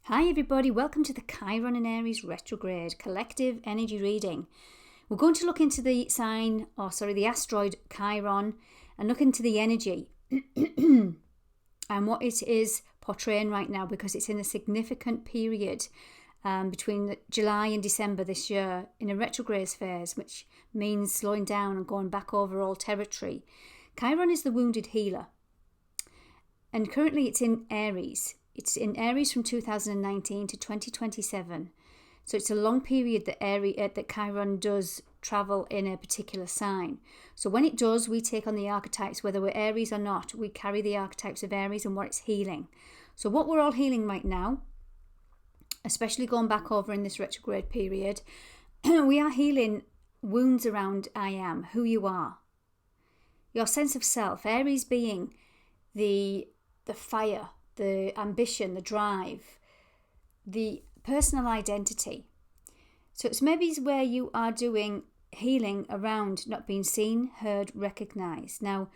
Hi everybody, welcome to the Chiron and Aries Retrograde Collective Energy Reading. We're going to look into the asteroid Chiron and look into the energy and what it is portraying right now, because it's in a significant period between July and December this year in a retrograde phase, which means slowing down and going back over all territory. Chiron is the wounded healer, and currently it's in Aries. It's in Aries from 2019 to 2027. So it's a long period that Chiron does travel in a particular sign. So when it does, we take on the archetypes, whether we're Aries or not. We carry the archetypes of Aries and what it's healing. So what we're all healing right now, especially going back over in this retrograde period, we are healing wounds around I am, who you are. Your sense of self, Aries being the fire, the ambition, the drive, the personal identity. So it's maybe where you are doing healing around not being seen, heard, recognized. Now,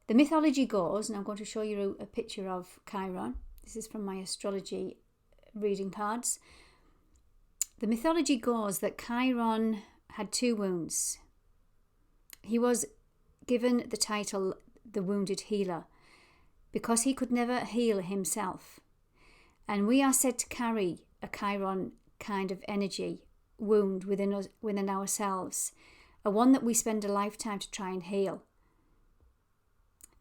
the mythology goes, and I'm going to show you a picture of Chiron. This is from my astrology reading cards. The mythology goes that Chiron had two wounds. He was given the title the Wounded Healer because he could never heal himself. And we are said to carry a Chiron kind of energy wound within ourselves, a one that we spend a lifetime to try and heal.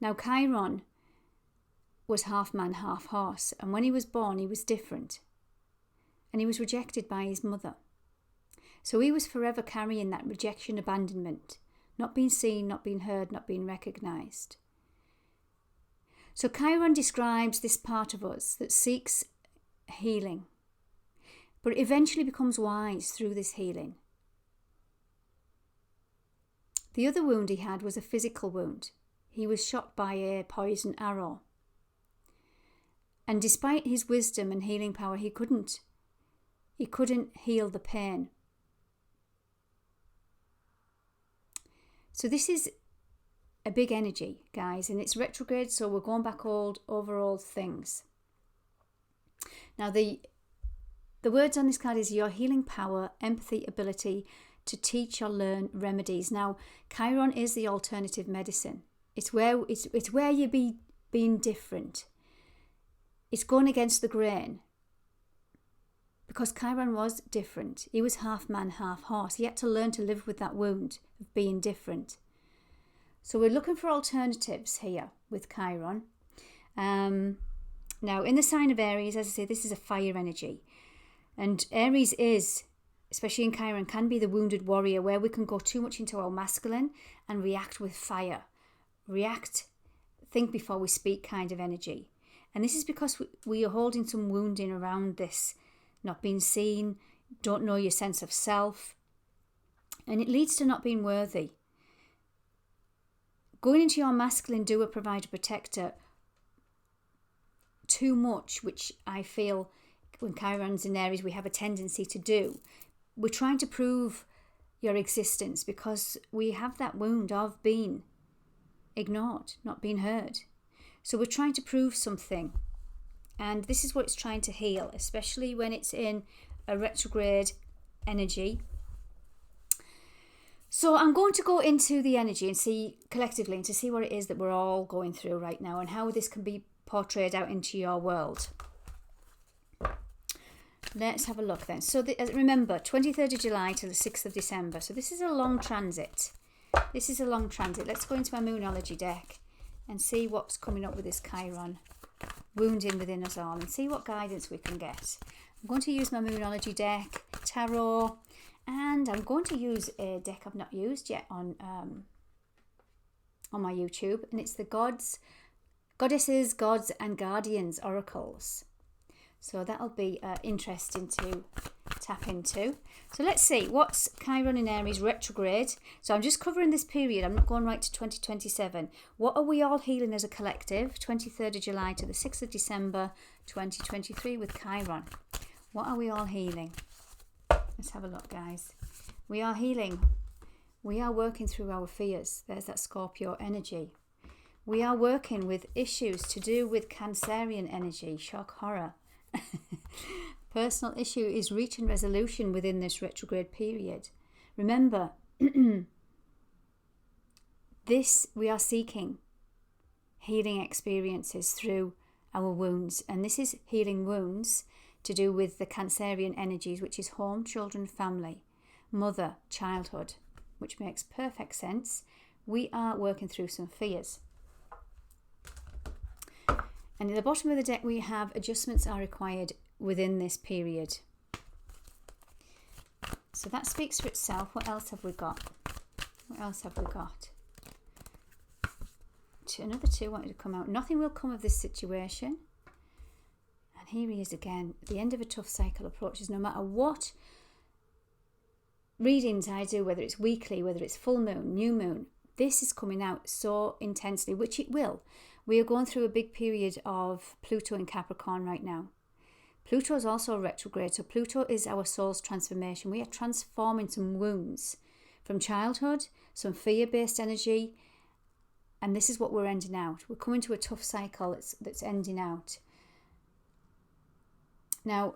Now, Chiron was half man, half horse, and when he was born, he was different. And he was rejected by his mother. So he was forever carrying that rejection, abandonment, not being seen, not being heard, not being recognized. So Chiron describes this part of us that seeks healing, but eventually becomes wise through this healing. The other wound he had was a physical wound. He was shot by a poison arrow. And despite his wisdom and healing power, he couldn't heal the pain. So this is a big energy, guys, and it's retrograde, so we're going back over old things. Now, the words on this card is your healing power, empathy, ability to teach or learn remedies. Now, Chiron is the alternative medicine. It's where you being different. It's going against the grain. Because Chiron was different. He was half man, half horse. He had to learn to live with that wound of being different. So we're looking for alternatives here with Chiron. Now, in the sign of Aries, as I say, this is a fire energy. And Aries is, especially in Chiron, can be the wounded warrior, where we can go too much into our masculine and react with fire. Think before we speak kind of energy. And this is because we are holding some wounding around this, not being seen, don't know your sense of self. And it leads to not being worthy. Going into your masculine doer, provider, protector too much, which I feel when Chiron's in Aries we have a tendency to do. We're trying to prove your existence because we have that wound of being ignored, not being heard. So we're trying to prove something. And this is what it's trying to heal, especially when it's in a retrograde energy. So I'm going to go into the energy and see collectively and to see what it is that we're all going through right now and how this can be portrayed out into your world. Let's have a look then. So remember, 23rd of July to the 6th of December. So this is a long transit. Let's go into my Moonology deck and see what's coming up with this Chiron wounding within us all and see what guidance we can get. I'm going to use my Moonology deck, tarot, and I'm going to use a deck I've not used yet on my YouTube, and it's the Goddesses, Gods and Guardians Oracles. So that'll be interesting to tap into. So let's see, what's Chiron in Aries retrograde? So I'm just covering this period. I'm not going right to 2027. What are we all healing as a collective? 23rd of July to the 6th of December 2023 with Chiron. What are we all healing? Let's have a look, guys. We are healing. We are working through our fears. There's that Scorpio energy. We are working with issues to do with Cancerian energy, shock, horror. personal issue is reaching resolution within this retrograde period. Remember, we are seeking healing experiences through our wounds, and this is healing wounds to do with the Cancerian energies, which is home, children, family, mother, childhood, which makes perfect sense. We are working through some fears. And at the bottom of the deck we have adjustments are required within this period. So that speaks for itself. What else have we got? What else have we got? Another two wanted to come out. Nothing will come of this situation. And here he is again. The end of a tough cycle approaches. No matter what readings I do, whether it's weekly, whether it's full moon, new moon, this is coming out so intensely, which it will. We are going through a big period of Pluto in Capricorn right now. Pluto is also retrograde, so Pluto is our soul's transformation. We are transforming some wounds from childhood, some fear-based energy, and this is what we're ending out. We're coming to a tough cycle that's ending out. Now,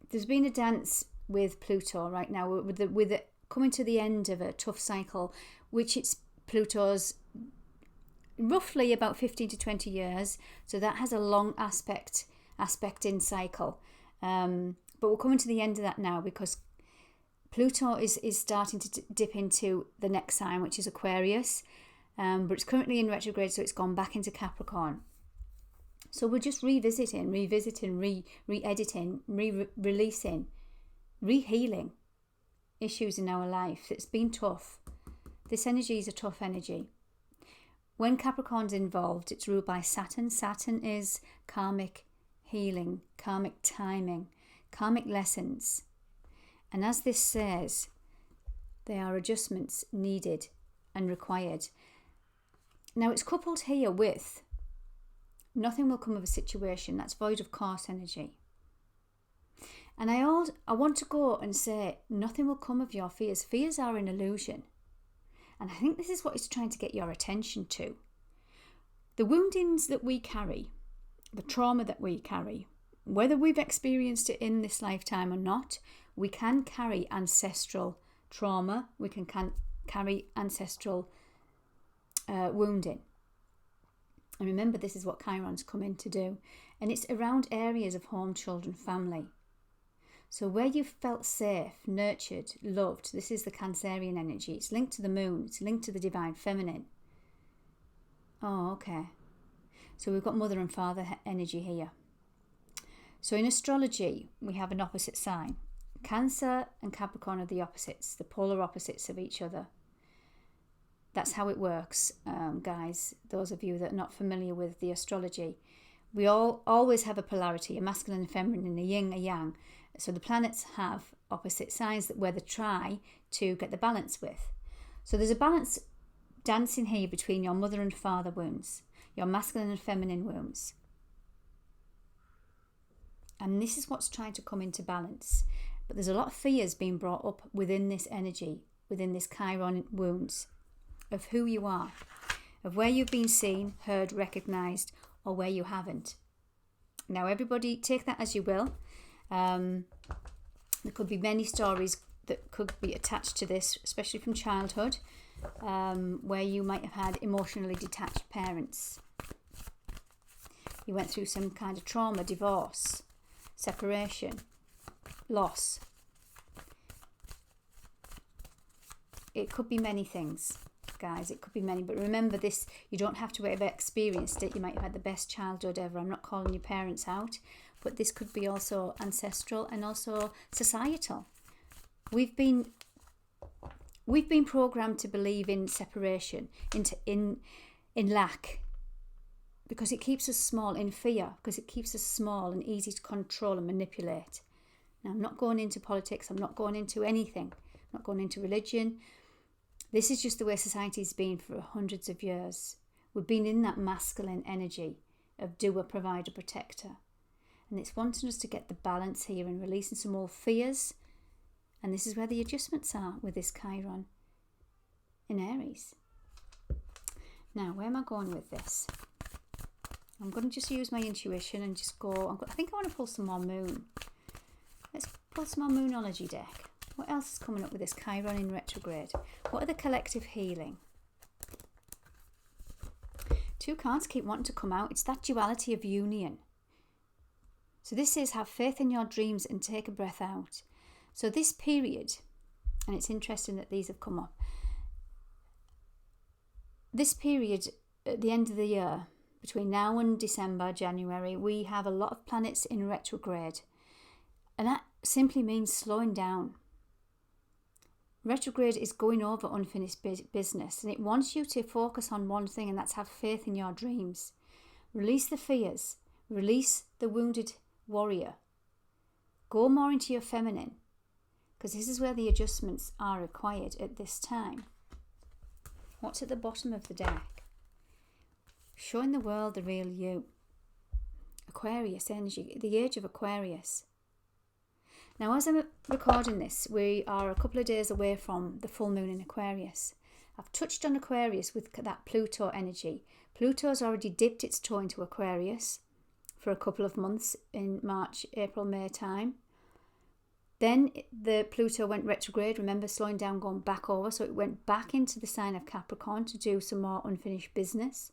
there's been a dance with Pluto right now, with it coming to the end of a tough cycle, which it's Pluto's roughly about 15 to 20 years, so that has a long aspect in cycle. But we're coming to the end of that now because Pluto is starting to dip into the next sign, which is Aquarius, but it's currently in retrograde, so it's gone back into Capricorn. So we're just revisiting, re-editing, releasing, re-healing issues in our life. It's been tough. This energy is a tough energy. When Capricorn's involved, it's ruled by Saturn. Saturn is karmic healing, karmic timing, karmic lessons. And as this says, there are adjustments needed and required. Now it's coupled here with nothing will come of a situation. That's void of course energy. And I want to go and say nothing will come of your fears. Fears are an illusion. And I think this is what it's trying to get your attention to. The woundings that we carry, the trauma that we carry, whether we've experienced it in this lifetime or not, we can carry ancestral trauma. We can carry ancestral wounding. And remember, this is what Chiron's come in to do. And it's around areas of home, children, family. So where you've felt safe, nurtured, loved, this is the Cancerian energy. It's linked to the moon. It's linked to the divine feminine. Oh, okay. So we've got mother and father energy here. So in astrology, we have an opposite sign. Cancer and Capricorn are the opposites, the polar opposites of each other. That's how it works, guys. Those of you that are not familiar with the astrology. We all always have a polarity, a masculine and feminine, a yin, a yang. So the planets have opposite signs where they try to get the balance with. So there's a balance dancing here between your mother and father wounds, your masculine and feminine wounds. And this is what's trying to come into balance. But there's a lot of fears being brought up within this energy, within this Chiron wounds, of who you are, of where you've been seen, heard, recognised, or where you haven't. Now everybody take that as you will. There could be many stories that could be attached to this, especially from childhood, where you might have had emotionally detached parents. You went through some kind of trauma, divorce, separation, loss. It could be many things, guys. It could be many. But remember this, you don't have to have experienced it. You might have had the best childhood ever. I'm not calling your parents out. But this could be also ancestral and also societal. We've been programmed to believe in separation, in lack, because it keeps us small, in fear, because it keeps us small and easy to control and manipulate. Now, I'm not going into politics. I'm not going into anything. I'm not going into religion. This is just the way society's been for hundreds of years. We've been in that masculine energy of doer, provider, protector. And it's wanting us to get the balance here and releasing some more fears. And this is where the adjustments are with this Chiron in Aries. Now, where am I going with this? I'm going to just use my intuition and just go. I think I want to pull some more moon. Let's pull some more Moonology deck. What else is coming up with this Chiron in retrograde? What are the collective healing? Two cards keep wanting to come out. It's that duality of union. So this is have faith in your dreams and take a breath out. So this period, and it's interesting that these have come up. This period at the end of the year, between now and December, January, we have a lot of planets in retrograde. And that simply means slowing down. Retrograde is going over unfinished business, and it wants you to focus on one thing, and that's have faith in your dreams. Release the fears. Release the wounded warrior. Go more into your feminine, because this is where the adjustments are required at this time. What's at the bottom of the deck? Showing the world the real you. Aquarius energy, the age of Aquarius. Now, as I'm recording this, we are a couple of days away from the full moon in Aquarius. I've touched on Aquarius with that Pluto energy. Pluto's already dipped its toe into Aquarius for a couple of months in March, April, May time. Then the Pluto went retrograde, remember, slowing down, going back over. So it went back into the sign of Capricorn to do some more unfinished business.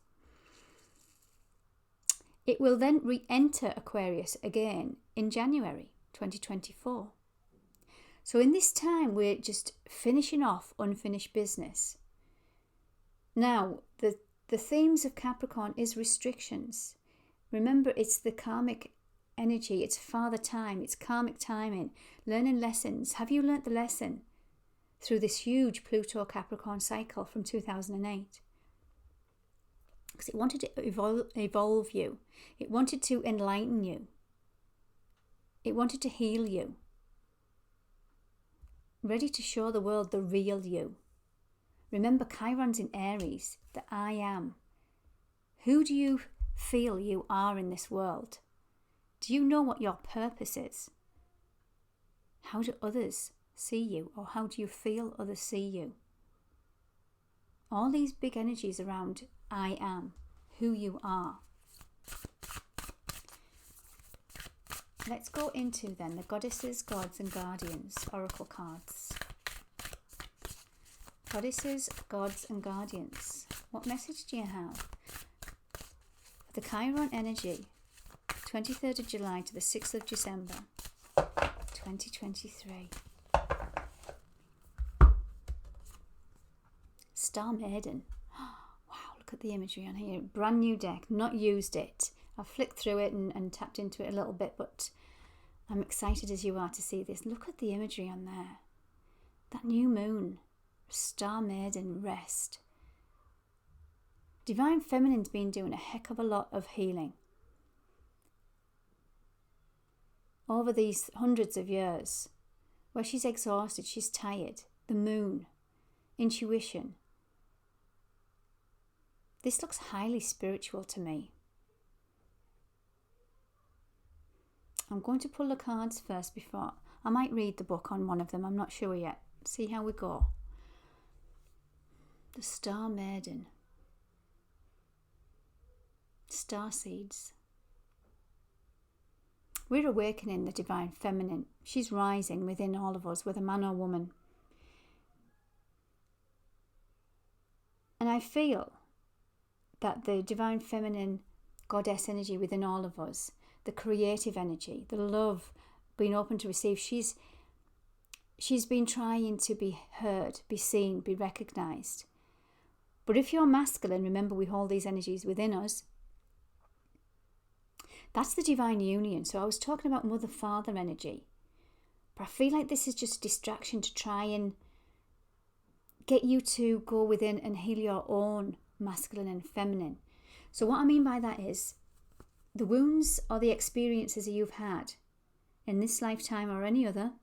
It will then re-enter Aquarius again in January 2024. So in this time, we're just finishing off unfinished business. Now, the themes of Capricorn is restrictions. Remember, it's the karmic energy, it's father time, it's karmic timing, learning lessons. Have you learnt the lesson through this huge Pluto Capricorn cycle from 2008? Because it wanted to evolve you. It wanted to enlighten you. It wanted to heal you. Ready to show the world the real you. Remember, Chiron's in Aries, the I am. Who do you feel you are in this world? Do you know what your purpose is? How do others see you, or how do you feel others see you? All these big energies around I am, who you are. Let's go into then the goddesses, gods and guardians oracle cards. Goddesses, gods and guardians. What message do you have? The Chiron energy, 23rd of July to the 6th of December, 2023. Star Maiden. Wow, look at the imagery on here. Brand new deck, not used it. I've flicked through it and tapped into it a little bit, but I'm excited as you are to see this. Look at the imagery on there. That new moon, Star Maiden, rest. Divine Feminine's been doing a heck of a lot of healing over these hundreds of years, where she's exhausted, she's tired. The moon, intuition. This looks highly spiritual to me. I'm going to pull the cards first before. I might read the book on one of them. I'm not sure yet. See how we go. The Star Maiden. Star seeds. We're awakening the Divine Feminine. She's rising within all of us, whether man or woman. And I feel that the Divine Feminine goddess energy within all of us, the creative energy, the love, being open to receive, she's been trying to be heard, be seen, be recognised. But if you're masculine, remember we hold these energies within us. That's the divine union. So I was talking about mother-father energy. But I feel like this is just a distraction to try and get you to go within and heal your own masculine and feminine. So what I mean by that is the wounds or the experiences that you've had in this lifetime or any other,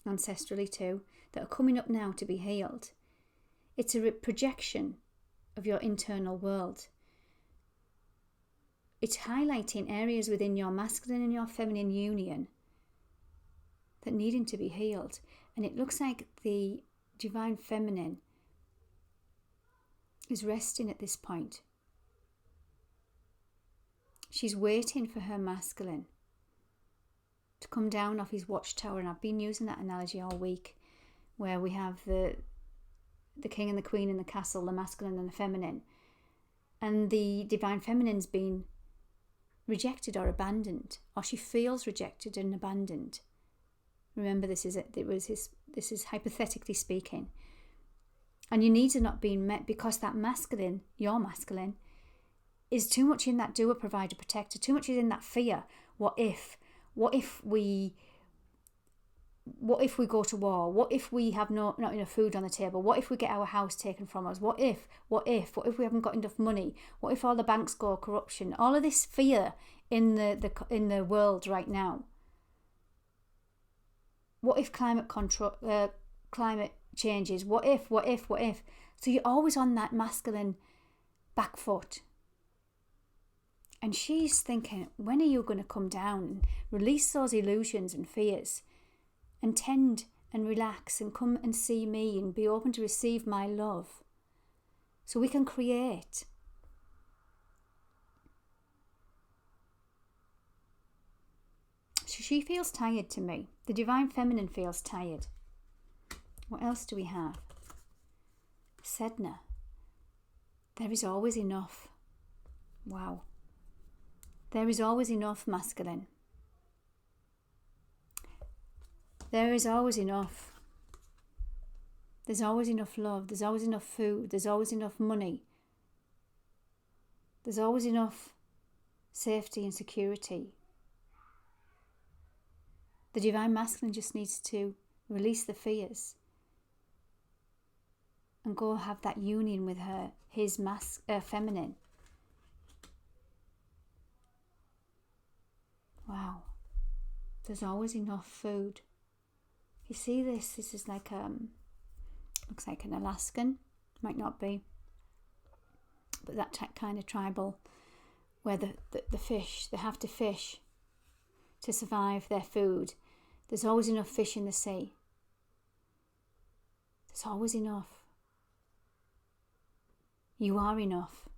ancestrally too, that are coming up now to be healed. It's a projection of your internal world. It's highlighting areas within your masculine and your feminine union that needing to be healed. And it looks like the divine feminine is resting at this point. She's waiting for her masculine to come down off his watchtower. And I've been using that analogy all week, where we have the king and the queen in the castle, the masculine and the feminine. And the divine feminine's been rejected or abandoned, or she feels rejected and abandoned. Remember, this is hypothetically speaking. And your needs are not being met because that masculine, your masculine, is too much in that doer, provider, protector, too much is in that fear. What if we go to war? What if we have not enough food on the table? What if we get our house taken from us? What if we haven't got enough money? What if all the banks go corruption? All of this fear in the world right now. What if climate changes? What if? So you're always on that masculine back foot. And she's thinking, when are you going to come down and release those illusions and fears and tend and relax and come and see me and be open to receive my love so we can create? So she feels tired to me. The divine feminine feels tired. What else do we have? Sedna. There is always enough. Wow. There is always enough, masculine. There is always enough. There's always enough love. There's always enough food. There's always enough money. There's always enough safety and security. The divine masculine just needs to release the fears and go have that union with his feminine. Wow. There's always enough food. You see this? This is like looks like an Alaskan, might not be, but that kind of tribal, where the fish, they have to fish to survive their food. There's always enough fish in the sea. There's always enough. You are enough.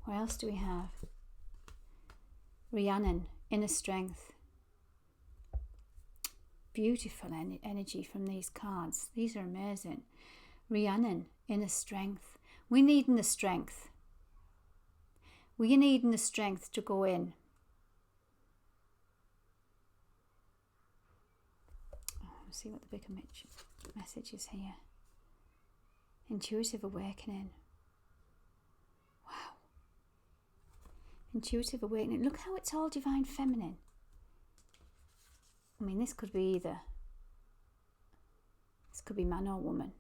What else do we have? Rhiannon, inner strength. Beautiful energy from these cards. These are amazing. Rhiannon, inner strength. We need the strength. We need the strength to go in. Let's see what the bigger message is here. Intuitive awakening. Wow. Intuitive awakening. Look how it's all divine feminine. I mean, this could be man or woman.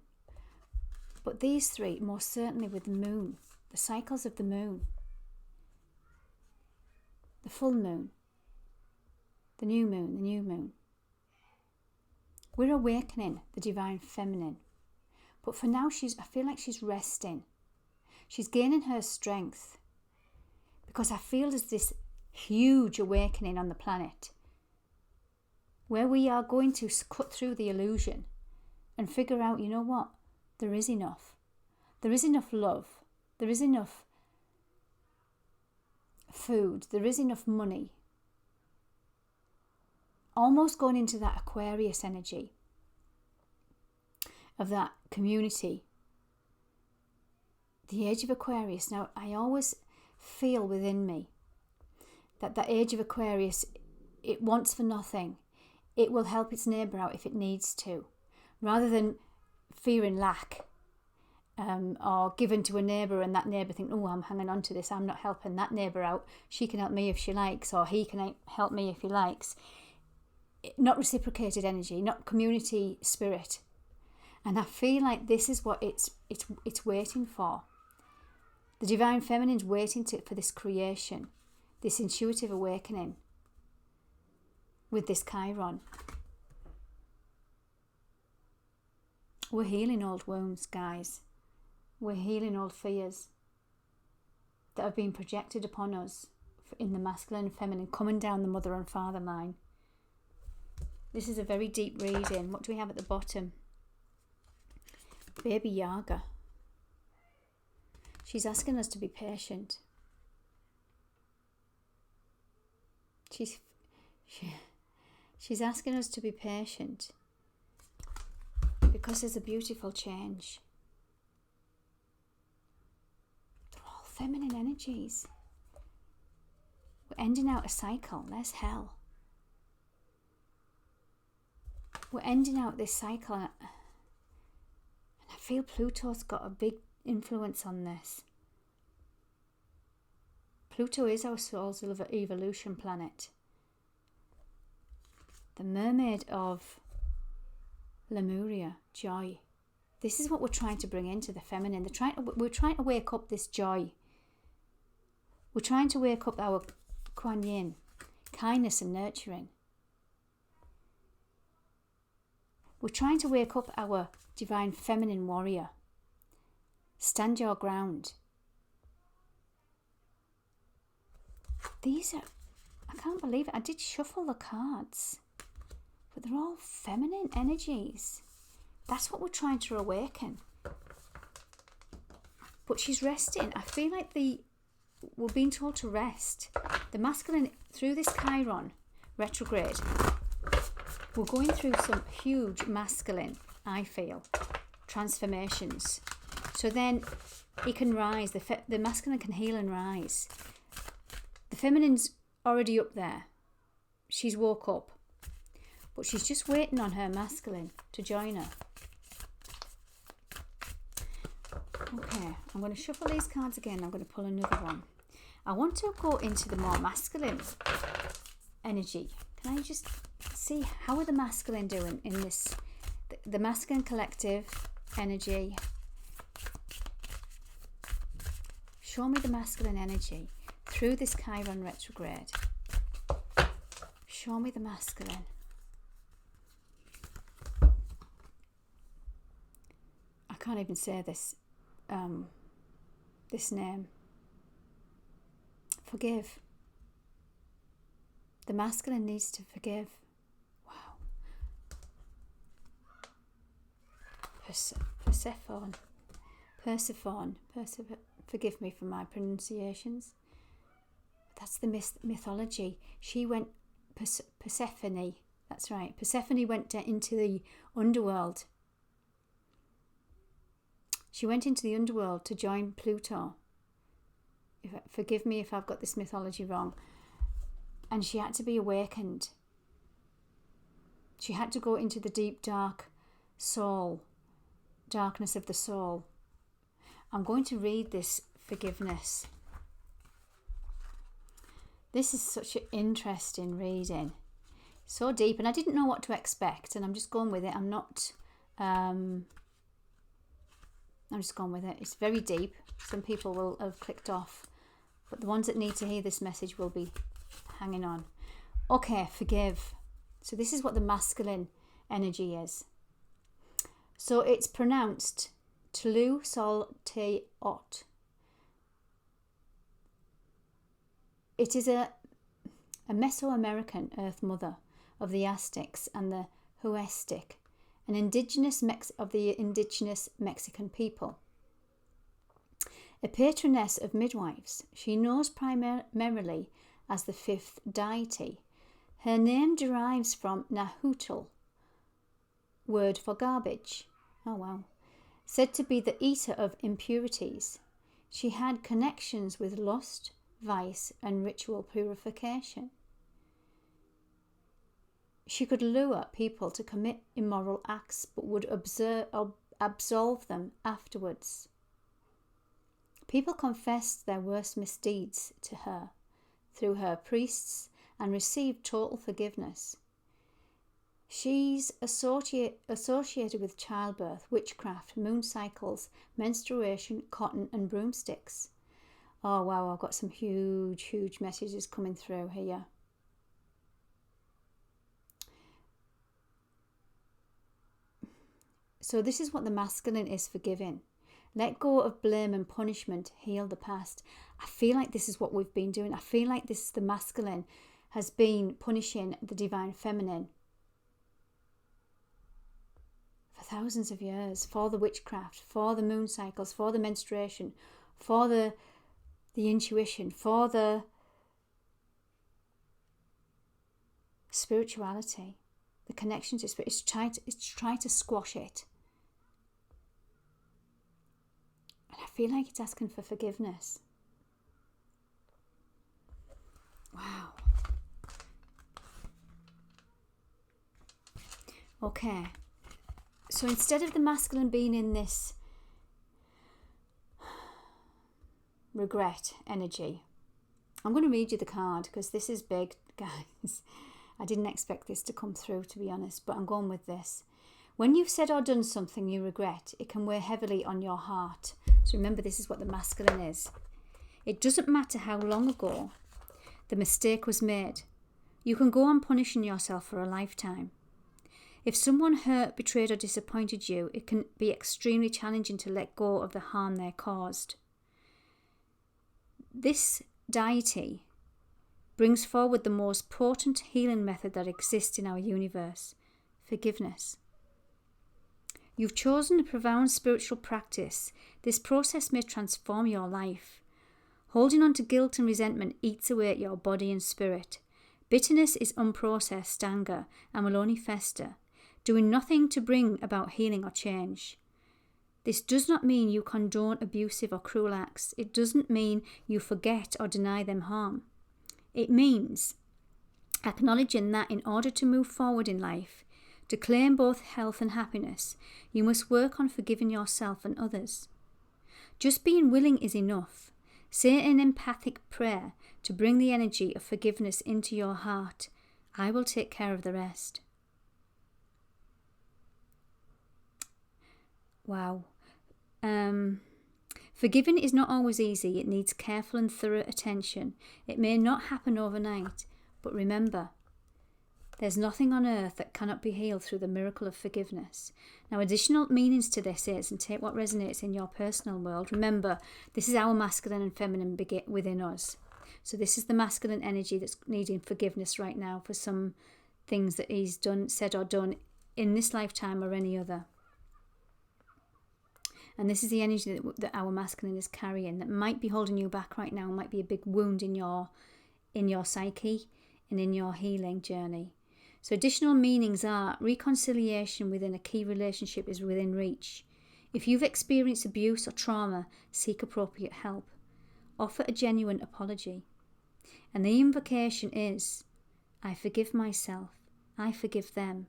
But these three, most certainly with the moon, the cycles of the moon, the full moon, the new moon. We're awakening the divine feminine. But for now, I feel like she's resting. She's gaining her strength. Because I feel there's this huge awakening on the planet where we are going to cut through the illusion and figure out, you know what? There is enough. There is enough love. There is enough food. There is enough money. Almost going into that Aquarius energy of that community. The age of Aquarius. Now, I always feel within me that age of Aquarius, it wants for nothing. It will help its neighbour out if it needs to, rather than fearing lack or given to a neighbour and that neighbour think, oh, I'm hanging on to this, I'm not helping that neighbour out, she can help me if she likes, or he can help me if he likes. Not reciprocated energy, not community spirit. And I feel like this is what it's waiting for. The divine feminine's waiting for this creation, this intuitive awakening with this Chiron. We're healing old wounds, guys. We're healing old fears that have been projected upon us in the masculine and feminine, coming down the mother and father line. This is a very deep reading. What do we have at the bottom? Baby Yaga. She's asking us to be patient. She's asking us to be patient because there's a beautiful change. They're all feminine energies. We're ending out a cycle. There's hell. We're ending out this cycle, and I feel Pluto's got a big influence on this. Pluto is our soul's evolution planet. The mermaid of Lemuria, joy. This is what we're trying to bring into the feminine. We're trying to wake up this joy. We're trying to wake up our Kuan Yin, kindness and nurturing. We're trying to wake up our divine feminine warrior. Stand your ground. These are, I can't believe it. I did shuffle the cards, but they're all feminine energies. That's what we're trying to awaken. But she's resting. I feel like we're being told to rest. The masculine, through this Chiron retrograde, we're going through some huge masculine, I feel, transformations. So then it can rise. The masculine can heal and rise. The feminine's already up there. She's woke up. But she's just waiting on her masculine to join her. Okay, I'm going to shuffle these cards again. I'm going to pull another one. I want to go into the more masculine energy. Can I just see how are the masculine doing in this? The masculine collective energy. Show me the masculine energy through this Chiron retrograde. Show me the masculine. I can't even say this this name. Forgive. The masculine needs to forgive. Wow. Persephone. Forgive me for my pronunciations. That's the mythology. She went, Persephone. That's right. Persephone went into the underworld. She went into the underworld to join Pluto. Forgive me if I've got this mythology wrong. And she had to be awakened. She had to go into the deep, dark soul, darkness of the soul. I'm going to read this forgiveness. This is such an interesting reading. So deep, and I didn't know what to expect, and I'm just going with it. I'm just going with it. It's very deep. Some people will have clicked off, but the ones that need to hear this message will be hanging on. Okay, forgive. So this is what the masculine energy is. So it's pronounced Tlu Sol Te Ot. It is a Mesoamerican earth mother of the Aztecs and the Huastic, an indigenous Mexican people. A patroness of midwives, she knows primarily as the fifth deity. Her name derives from Nahuatl, word for garbage. Oh wow. Said to be the eater of impurities. She had connections with lust, vice, and ritual purification. She could lure people to commit immoral acts, but would absolve them afterwards. People confessed their worst misdeeds to her through her priests and received total forgiveness. She's associated with childbirth, witchcraft, moon cycles, menstruation, cotton, and broomsticks. Oh wow, I've got some huge messages coming through here. So this is what the masculine is forgiving. Let go of blame and punishment, heal the past. I feel like this is what we've been doing. I feel like this is the masculine has been punishing the divine feminine for thousands of years, for the witchcraft, for the moon cycles, for the menstruation, for the intuition, for the spirituality, the connection to spirit. It's try to squash it. And I feel like it's asking for forgiveness. Wow. Okay. So instead of the masculine being in this regret energy, I'm going to read you the card because this is big, guys. I didn't expect this to come through, to be honest, but I'm going with this. When you've said or done something you regret, it can weigh heavily on your heart. So remember, this is what the masculine is. It doesn't matter how long ago the mistake was made. You can go on punishing yourself for a lifetime. If someone hurt, betrayed or disappointed you, it can be extremely challenging to let go of the harm they caused. This deity brings forward the most potent healing method that exists in our universe: forgiveness. You've chosen a profound spiritual practice. This process may transform your life. Holding on to guilt and resentment eats away at your body and spirit. Bitterness is unprocessed anger and will only fester, doing nothing to bring about healing or change. This does not mean you condone abusive or cruel acts. It doesn't mean you forget or deny them harm. It means acknowledging that in order to move forward in life, to claim both health and happiness, you must work on forgiving yourself and others. Just being willing is enough. Say an empathic prayer to bring the energy of forgiveness into your heart. I will take care of the rest. Wow. Forgiving is not always easy. It needs careful and thorough attention. It may not happen overnight, but remember, there's nothing on earth that cannot be healed through the miracle of forgiveness. Now, additional meanings to this is, and take what resonates in your personal world. Remember, this is our masculine and feminine within us. So this is the masculine energy that's needing forgiveness right now for some things that he's said or done in this lifetime or any other. And this is the energy that our masculine is carrying that might be holding you back right now, might be a big wound in your psyche and in your healing journey. So additional meanings are: reconciliation within a key relationship is within reach. If you've experienced abuse or trauma, seek appropriate help. Offer a genuine apology. And the invocation is: I forgive myself. I forgive them.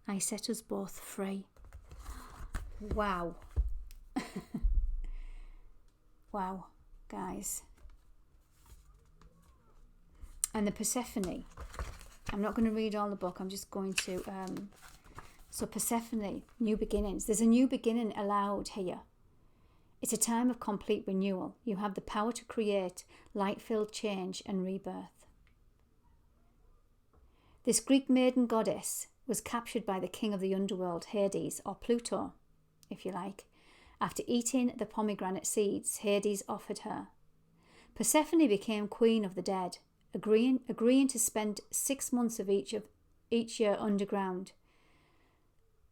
I set us both free. Wow. Wow, guys. And the Persephone. I'm not going to read all the book. I'm just going to... So Persephone, new beginnings. There's a new beginning allowed here. It's a time of complete renewal. You have the power to create light-filled change and rebirth. This Greek maiden goddess was captured by the king of the underworld, Hades, or Pluto, if you like. After eating the pomegranate seeds Hades offered her, Persephone became queen of the dead, agreeing to spend 6 months of each year underground.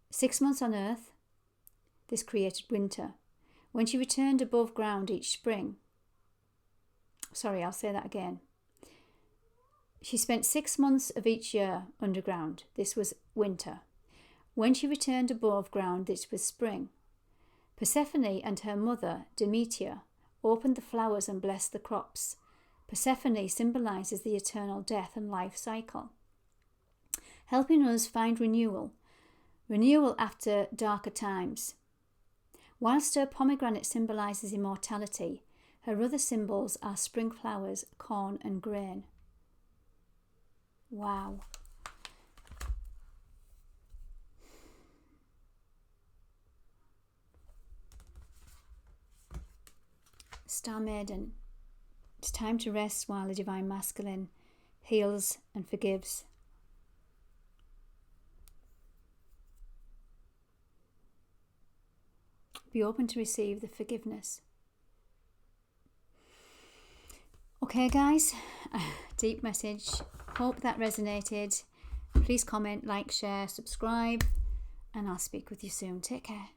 6 months on earth. This created winter. When she returned above ground each spring. Sorry, I'll say that again. She spent 6 months of each year underground. This was winter. When she returned above ground, this was spring. Persephone and her mother, Demeter, opened the flowers and blessed the crops. Persephone symbolizes the eternal death and life cycle, helping us find renewal after darker times. Whilst her pomegranate symbolizes immortality, her other symbols are spring flowers, corn and grain. Wow. Star Maiden, it's time to rest while the Divine Masculine heals and forgives. Be open to receive the forgiveness. Okay, guys, deep message. Hope that resonated. Please comment, like, share, subscribe, and I'll speak with you soon. Take care.